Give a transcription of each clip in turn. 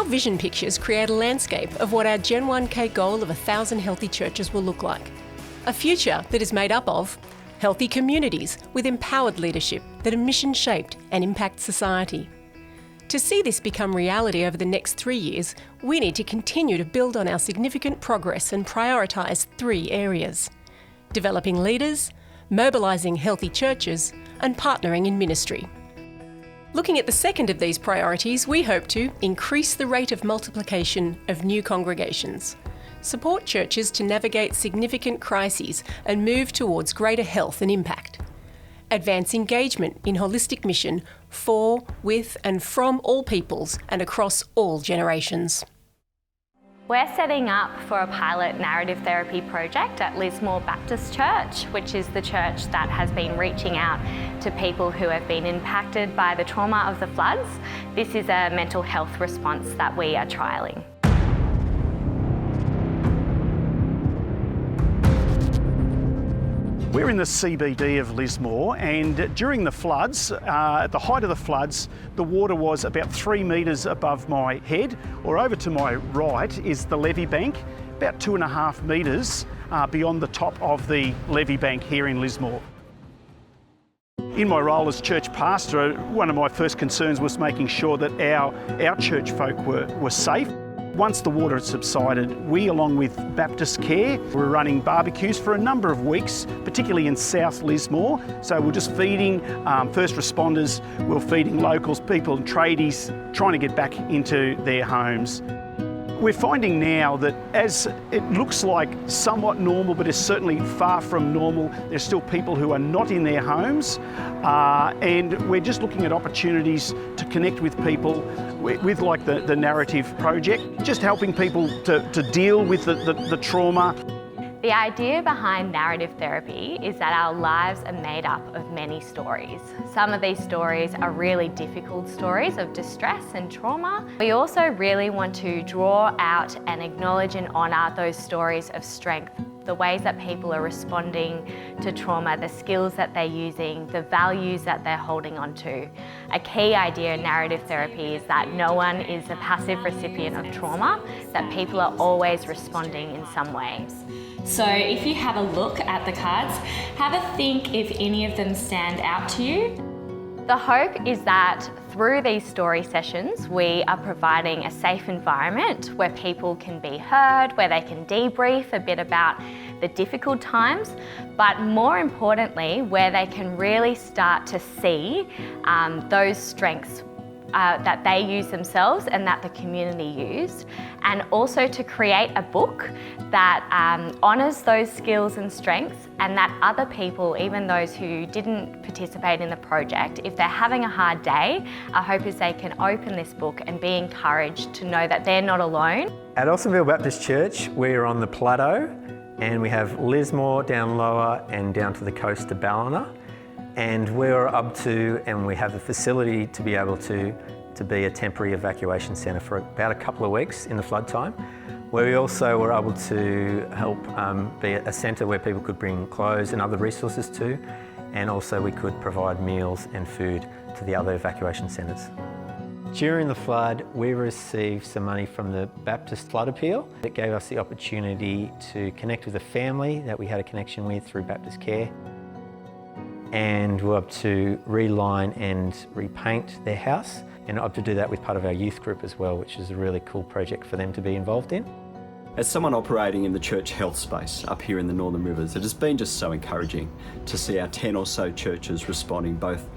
vision pictures create a landscape of what our Gen 1K goal of 1,000 healthy churches will look like. A future that is made up of healthy communities with empowered leadership that are mission-shaped and impact society. To see this become reality over the next 3 years, we need to continue to build on our significant progress and prioritise 3 areas: developing leaders, mobilising healthy churches, and partnering in ministry. Looking at the second of these priorities, we hope to increase the rate of multiplication of new congregations, support churches to navigate significant crises and move towards greater health and impact, advance engagement in holistic mission for, with and from all peoples and across all generations. We're setting up for a pilot narrative therapy project at Lismore Baptist Church, which is the church that has been reaching out to people who have been impacted by the trauma of the floods. This is a mental health response that we are trialling. We're in the CBD of Lismore, and during the floods, at the height of the floods, the water was about 3 metres above my head, or over to my right is the levee bank, about 2.5 metres beyond the top of the levee bank here in Lismore. In my role as church pastor, one of my first concerns was making sure that our church folk were safe. Once the water had subsided, we, along with Baptist Care, were running barbecues for a number of weeks, particularly in South Lismore. So we're just feeding first responders, we're feeding locals, people and tradies, trying to get back into their homes. We're finding now that as it looks like somewhat normal, but is certainly far from normal, there's still people who are not in their homes, and we're just looking at opportunities to connect with people with like the Narrative Project, just helping people to deal with the trauma. The idea behind narrative therapy is that our lives are made up of many stories. Some of these stories are really difficult stories of distress and trauma. We also really want to draw out and acknowledge and honour those stories of strength, the ways that people are responding to trauma, the skills that they're using, the values that they're holding on to. A key idea in narrative therapy is that no one is a passive recipient of trauma, that people are always responding in some way. So if you have a look at the cards, have a think if any of them stand out to you. The hope is that through these story sessions, we are providing a safe environment where people can be heard, where they can debrief a bit about the difficult times, but more importantly, where they can really start to see those strengths that they use themselves and that the community used, and also to create a book that honours those skills and strengths, and that other people, even those who didn't participate in the project, if they're having a hard day, our hope is they can open this book and be encouraged to know that they're not alone. At Austinville Baptist Church, we're on the plateau, and we have Lismore down lower and down to the coast of Ballina. And we're up to, and we have the facility to be able to be a temporary evacuation centre for about a couple of weeks in the flood time, where we also were able to help be a centre where people could bring clothes and other resources to, and also we could provide meals and food to the other evacuation centres. During the flood, we received some money from the Baptist Flood Appeal. It gave us the opportunity to connect with a family that we had a connection with through Baptist Care. And we're up to reline and repaint their house, and up to do that with part of our youth group as well, which is a really cool project for them to be involved in. As someone operating in the church health space up here in the Northern Rivers, it has been just so encouraging to see our 10 or so churches responding both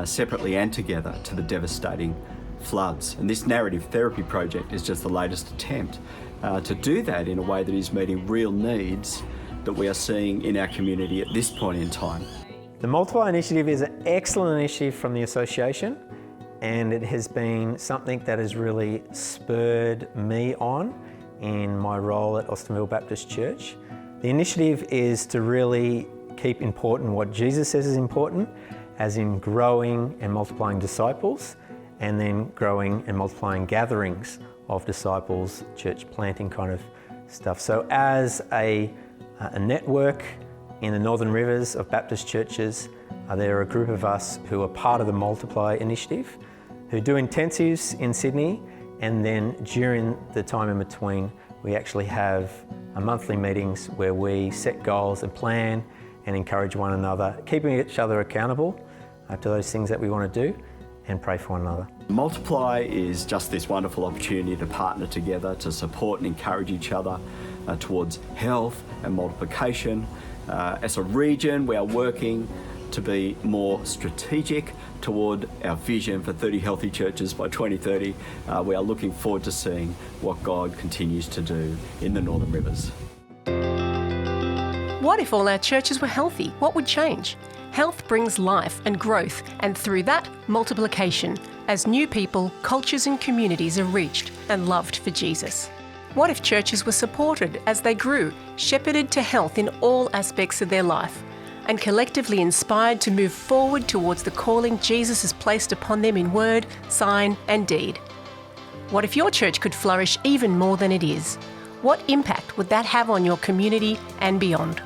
separately and together to the devastating floods. And this narrative therapy project is just the latest attempt to do that in a way that is meeting real needs that we are seeing in our community at this point in time. The Multiply Initiative is an excellent initiative from the association, and it has been something that has really spurred me on in my role at Austinville Baptist Church. The initiative is to really keep important what Jesus says is important, as in growing and multiplying disciples, and then growing and multiplying gatherings of disciples, church planting kind of stuff. So as a network in the Northern Rivers of Baptist churches, there are a group of us who are part of the Multiply Initiative, who do intensives in Sydney And then during the time in between, we actually have monthly meetings where we set goals and plan and encourage one another, keeping each other accountable to those things that we want to do, and pray for one another. Multiply is just this wonderful opportunity to partner together, to support and encourage each other towards health and multiplication. As a region, we are working to be more strategic toward our vision for 30 healthy churches by 2030. We are looking forward to seeing what God continues to do in the Northern Rivers. What if all our churches were healthy? What would change? Health brings life and growth, and through that, multiplication, as new people, cultures and communities are reached and loved for Jesus. What if churches were supported as they grew, shepherded to health in all aspects of their life, and collectively inspired to move forward towards the calling Jesus has placed upon them in word, sign and deed? What if your church could flourish even more than it is? What impact would that have on your community and beyond?